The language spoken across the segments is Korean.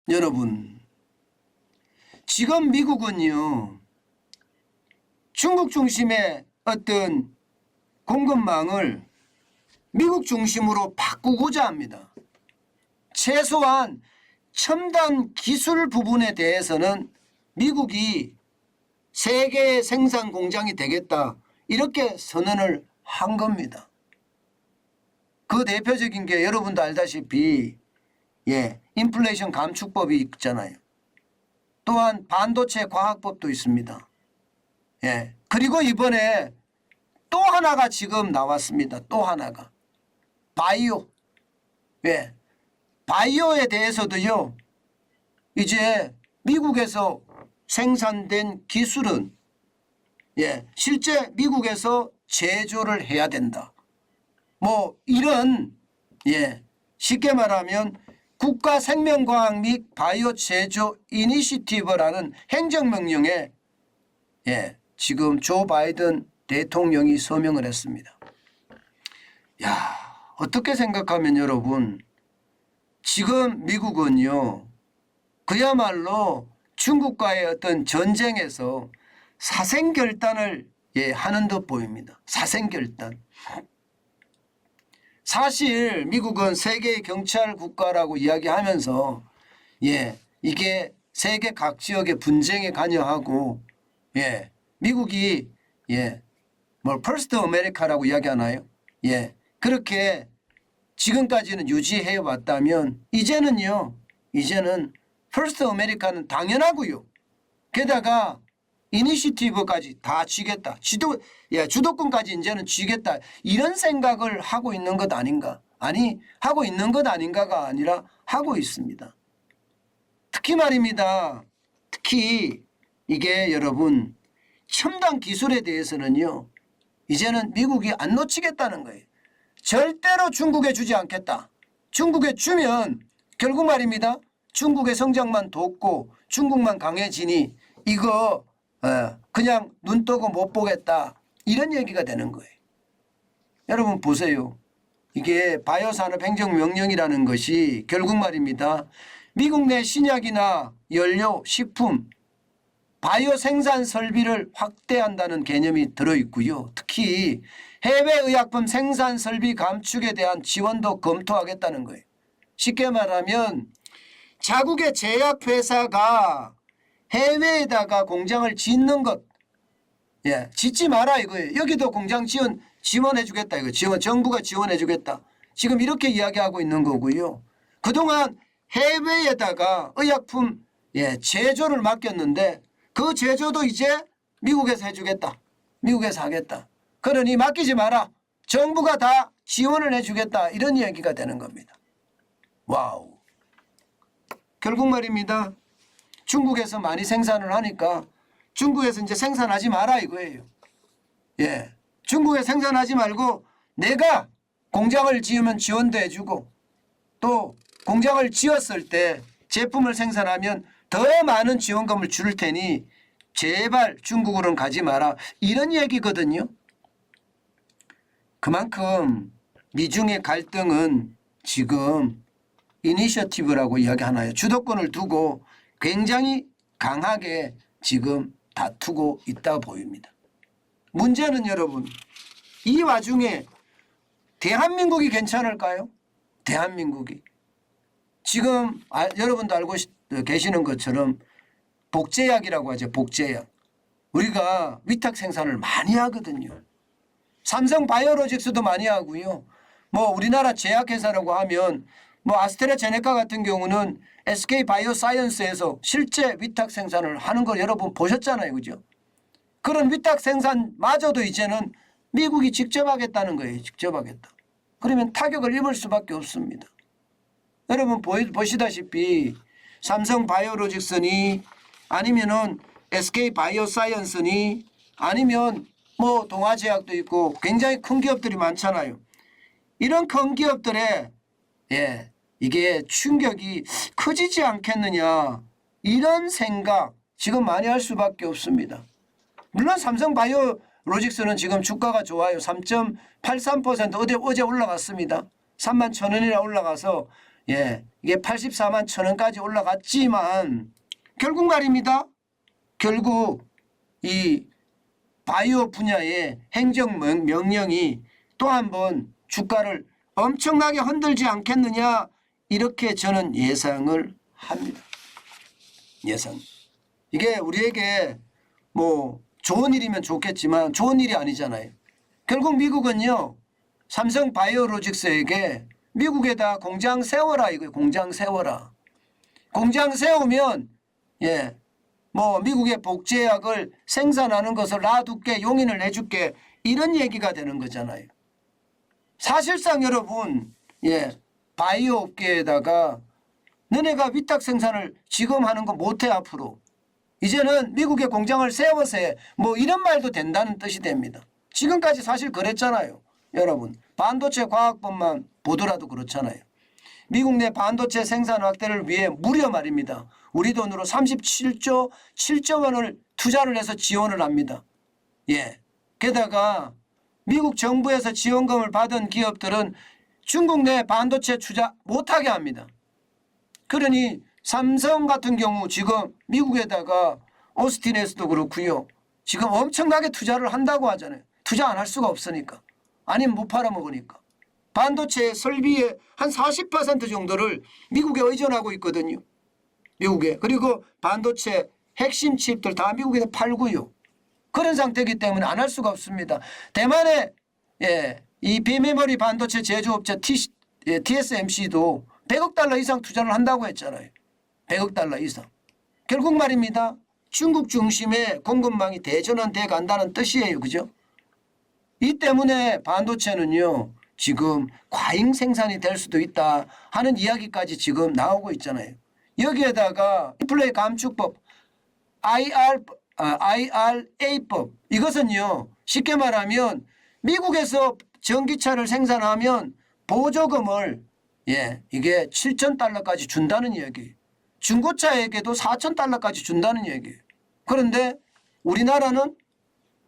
여러분, 지금 미국은요, 중국 중심의 어떤 공급망을 미국 중심으로 바꾸고자 합니다. 최소한 첨단 기술 부분에 대해서는 미국이 세계의 생산 공장이 되겠다, 이렇게 선언을 한 겁니다. 그 대표적인 게 여러분도 알다시피 인플레이션 감축법이 있잖아요. 또한 반도체 과학법도 있습니다. 그리고 이번에 또 하나가 지금 나왔습니다. 또 하나가 바이오. 바이오에 대해서도요, 이제 미국에서 생산된 기술은 실제 미국에서 제조를 해야 된다. 뭐 이런 쉽게 말하면 국가생명과학 및 바이오 제조 이니시티브라는 행정명령에 지금 조 바이든 대통령이 서명을 했습니다. 야, 어떻게 생각하면 여러분, 지금 미국은요, 그야말로 중국과의 어떤 전쟁에서 사생결단을 하는 듯 보입니다. 사생결단. 사실 미국은 세계의 경찰 국가라고 이야기하면서 이게 세계 각 지역의 분쟁에 관여하고 미국이 퍼스트 아메리카라고 이야기하나요? 그렇게 지금까지는 유지해 왔다면 이제는 퍼스트 아메리카는 당연하고요. 게다가 이니시티브까지 다 쥐겠다. 주도권까지 이제는 쥐겠다. 이런 생각을 하고 있는 것 아닌가? 아니, 하고 있는 것 아닌가가 아니라 하고 있습니다. 특히 말입니다. 특히 이게 여러분, 첨단 기술에 대해서는요, 이제는 미국이 안 놓치겠다는 거예요. 절대로 중국에 주지 않겠다. 중국에 주면 결국 말입니다. 중국의 성장만 돕고 중국만 강해지니 이거 그냥 눈 뜨고 못 보겠다, 이런 얘기가 되는 거예요. 여러분 보세요. 이게 바이오 산업 행정명령이라는 것이 결국 말입니다. 미국 내 신약이나 연료, 식품, 바이오 생산 설비를 확대한다는 개념이 들어있고요. 특히 해외의약품 생산 설비 감축에 대한 지원도 검토하겠다는 거예요. 쉽게 말하면 자국의 제약회사가 해외에다가 공장을 짓는 것, 짓지 마라 이거예요. 여기도 공장 지원해 주겠다 이거. 정부가 지원해 주겠다. 지금 이렇게 이야기하고 있는 거고요. 그동안 해외에다가 의약품 제조를 맡겼는데 그 제조도 이제 미국에서 해주겠다. 미국에서 하겠다. 그러니 맡기지 마라. 정부가 다 지원을 해주겠다. 이런 이야기가 되는 겁니다. 와우. 결국 말입니다. 중국에서 많이 생산을 하니까 중국에서 이제 생산하지 마라 이거예요. 중국에 생산하지 말고 내가 공장을 지으면 지원도 해주고 또 공장을 지었을 때 제품을 생산하면 더 많은 지원금을 줄 테니 제발 중국으로는 가지 마라, 이런 얘기거든요. 그만큼 미중의 갈등은 지금 이니셔티브라고 이야기하나요? 주도권을 두고 굉장히 강하게 지금 다투고 있다 보입니다. 문제는 여러분, 이 와중에 대한민국이 괜찮을까요? 대한민국이. 지금 여러분도 알고 계시는 것처럼 복제약이라고 하죠. 복제약. 우리가 위탁 생산을 많이 하거든요. 삼성 바이오로직스도 많이 하고요. 뭐 우리나라 제약회사라고 하면 뭐 아스트라제네카 같은 경우는 SK 바이오사이언스에서 실제 위탁 생산을 하는 걸 여러분 보셨잖아요. 그죠? 그런 위탁 생산마저도 이제는 미국이 직접 하겠다는 거예요. 직접 하겠다. 그러면 타격을 입을 수밖에 없습니다. 여러분 보시다시피 삼성 바이오로직스니 아니면은 SK 바이오사이언스니 아니면 뭐 동아제약도 있고 굉장히 큰 기업들이 많잖아요. 이런 큰 기업들의 이게 충격이 커지지 않겠느냐, 이런 생각 지금 많이 할 수밖에 없습니다. 물론 삼성 바이오로직스는 지금 주가가 좋아요. 3.83% 어제 올라갔습니다. 31,000원이나 올라가서 예, 이게 84만 1,000원까지 올라갔지만 결국 말입니다. 결국 이 바이오 분야의 행정명령이 또 한 번 주가를 엄청나게 흔들지 않겠느냐 이렇게 저는 예상을 합니다. 예상. 이게 우리에게 뭐 좋은 일이면 좋겠지만 좋은 일이 아니잖아요. 결국 미국은요. 삼성 바이오로직스에게 미국에다 공장 세워라 이거예요. 공장 세워라. 공장 세우면 뭐 미국의 복제약을 생산하는 것을 놔둘게 용인을 해줄게 이런 얘기가 되는 거잖아요. 사실상 여러분 바이오 업계에다가 너네가 위탁 생산을 지금 하는 거 못해 앞으로. 이제는 미국의 공장을 세워서 해. 뭐 이런 말도 된다는 뜻이 됩니다. 지금까지 사실 그랬잖아요. 여러분 반도체 과학법만 보더라도 그렇잖아요. 미국 내 반도체 생산 확대를 위해 무려 말입니다. 우리 돈으로 37조 7조 원을 투자를 해서 지원을 합니다. 게다가 미국 정부에서 지원금을 받은 기업들은 중국 내 반도체 투자 못하게 합니다. 그러니 삼성 같은 경우 지금 미국에다가 오스틴에서도 그렇고요. 지금 엄청나게 투자를 한다고 하잖아요. 투자 안 할 수가 없으니까. 아니면 못 팔아먹으니까. 반도체 설비의 한 40% 정도를 미국에 의존하고 있거든요. 미국에. 그리고 반도체 핵심 칩들 다 미국에 팔고요. 그런 상태이기 때문에 안 할 수가 없습니다. 대만의 이 비메모리 반도체 제조업체 TSMC도 100억 달러 이상 투자를 한다고 했잖아요. 100억 달러 이상. 결국 말입니다. 중국 중심의 공급망이 대전환돼 간다는 뜻이에요. 그죠? 이 때문에 반도체는요. 지금 과잉 생산이 될 수도 있다 하는 이야기까지 지금 나오고 있잖아요. 여기에다가 인플레 감축법 IRA법 이것은요. 쉽게 말하면 미국에서 전기차를 생산하면 보조금을 이게 7,000달러까지 준다는 이야기예요. 중고차에게도 4,000달러까지 준다는 얘기예요. 그런데 우리나라는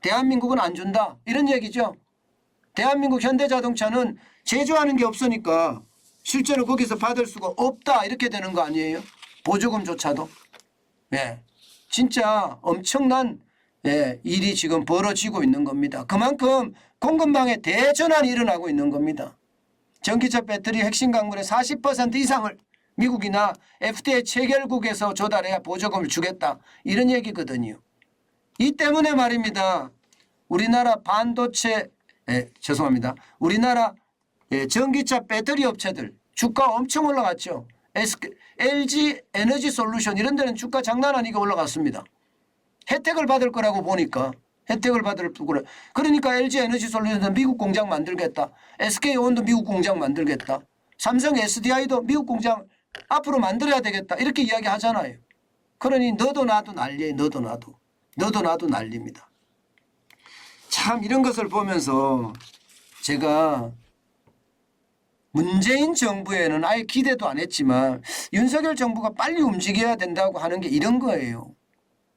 대한민국은 안 준다 이런 얘기죠. 대한민국 현대자동차는 제조하는 게 없으니까 실제로 거기서 받을 수가 없다 이렇게 되는 거 아니에요? 보조금조차도. 진짜 엄청난 일이 지금 벌어지고 있는 겁니다. 그만큼 공급망의 대전환이 일어나고 있는 겁니다. 전기차 배터리 핵심 광물의 40% 이상을 미국이나 FTA 체결국에서 조달해야 보조금을 주겠다 이런 얘기거든요. 이 때문에 말입니다. 우리나라 반도체 죄송합니다. 우리나라 전기차 배터리 업체들 주가 엄청 올라갔죠. LG 에너지 솔루션 이런 데는 주가 장난 아니게 올라갔습니다. 혜택을 받을 거라고 보니까 혜택을 받을 거라. 그러니까 LG 에너지 솔루션은 미국 공장 만들겠다. SK온도 미국 공장 만들겠다. 삼성 SDI도 미국 공장 앞으로 만들어야 되겠다. 이렇게 이야기하잖아요. 그러니 너도 나도 난리예요. 너도 나도 난리입니다. 참 이런 것을 보면서 제가 문재인 정부에는 아예 기대도 안 했지만 윤석열 정부가 빨리 움직여야 된다고 하는 게 이런 거예요.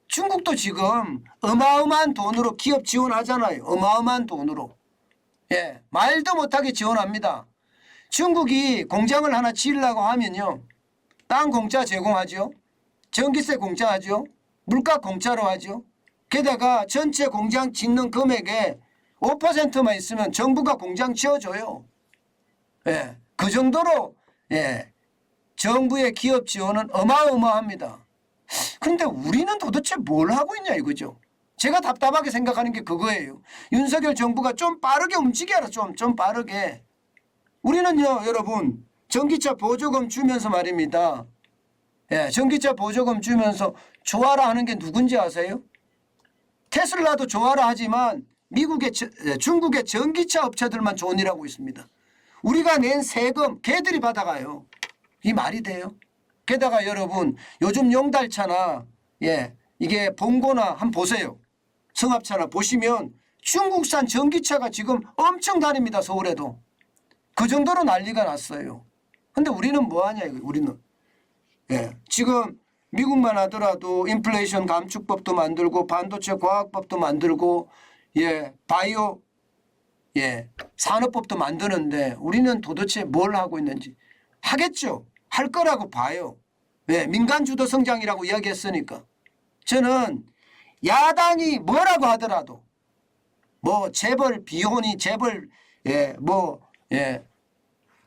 중국도 지금 어마어마한 돈으로 기업 지원하잖아요. 어마어마한 돈으로. 말도 못하게 지원합니다. 중국이 공장을 하나 지으려고 하면요. 땅 공짜 제공하죠. 전기세 공짜하죠. 물가 공짜로 하죠. 게다가 전체 공장 짓는 금액의 5%만 있으면 정부가 공장 지어줘요. 그 정도로 정부의 기업 지원은 어마어마합니다. 그런데 우리는 도대체 뭘 하고 있냐 이거죠. 제가 답답하게 생각하는 게 그거예요. 윤석열 정부가 좀 빠르게 움직여라. 좀 빠르게. 우리는요 여러분 전기차 보조금 주면서 말입니다. 전기차 보조금 주면서 좋아라 하는 게 누군지 아세요? 테슬라도 좋아라 하지만 중국의 전기차 업체들만 좋은 일 하고 있습니다. 우리가 낸 세금 걔들이 받아가요. 이 말이 돼요? 게다가 여러분 요즘 용달차나 이게 봉고나 한번 보세요. 성합차나 보시면 중국산 전기차가 지금 엄청 다닙니다. 서울에도. 그 정도로 난리가 났어요. 근데 우리는 뭐하냐 이거 우리는. 지금 미국만 하더라도 인플레이션 감축법도 만들고 반도체 과학법도 만들고 바이오 산업법도 만드는데 우리는 도대체 뭘 하고 있는지 하겠죠. 할 거라고 봐요. 왜? 민간 주도 성장이라고 이야기했으니까. 저는 야당이 뭐라고 하더라도 뭐 재벌 비혼이 재벌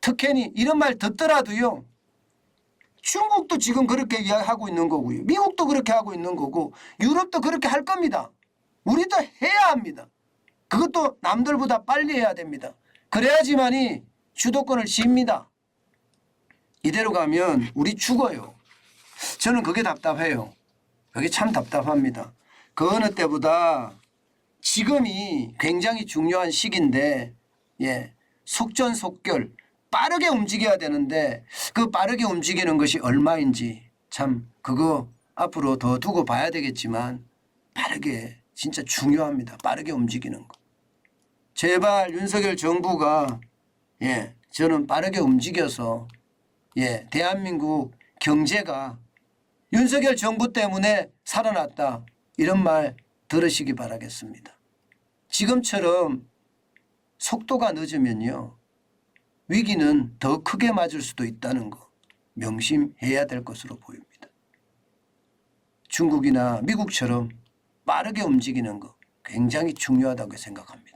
특혜니 이런 말 듣더라도요. 중국도 지금 그렇게 이야기하고 있는 거고요. 미국도 그렇게 하고 있는 거고 유럽도 그렇게 할 겁니다. 우리도 해야 합니다. 그것도 남들보다 빨리 해야 됩니다. 그래야지만이 주도권을 쥡니다. 이대로 가면 우리 죽어요. 저는 그게 답답해요. 그게 참 답답합니다. 그 어느 때보다 지금이 굉장히 중요한 시기인데 속전속결 빠르게 움직여야 되는데 그 빠르게 움직이는 것이 얼마인지 참 그거 앞으로 더 두고 봐야 되겠지만 빠르게 진짜 중요합니다. 빠르게 움직이는 거. 제발 윤석열 정부가 저는 빠르게 움직여서 대한민국 경제가 윤석열 정부 때문에 살아났다 이런 말 들으시기 바라겠습니다. 지금처럼 속도가 늦으면요. 위기는 더 크게 맞을 수도 있다는 거 명심해야 될 것으로 보입니다. 중국이나 미국처럼 빠르게 움직이는 거 굉장히 중요하다고 생각합니다.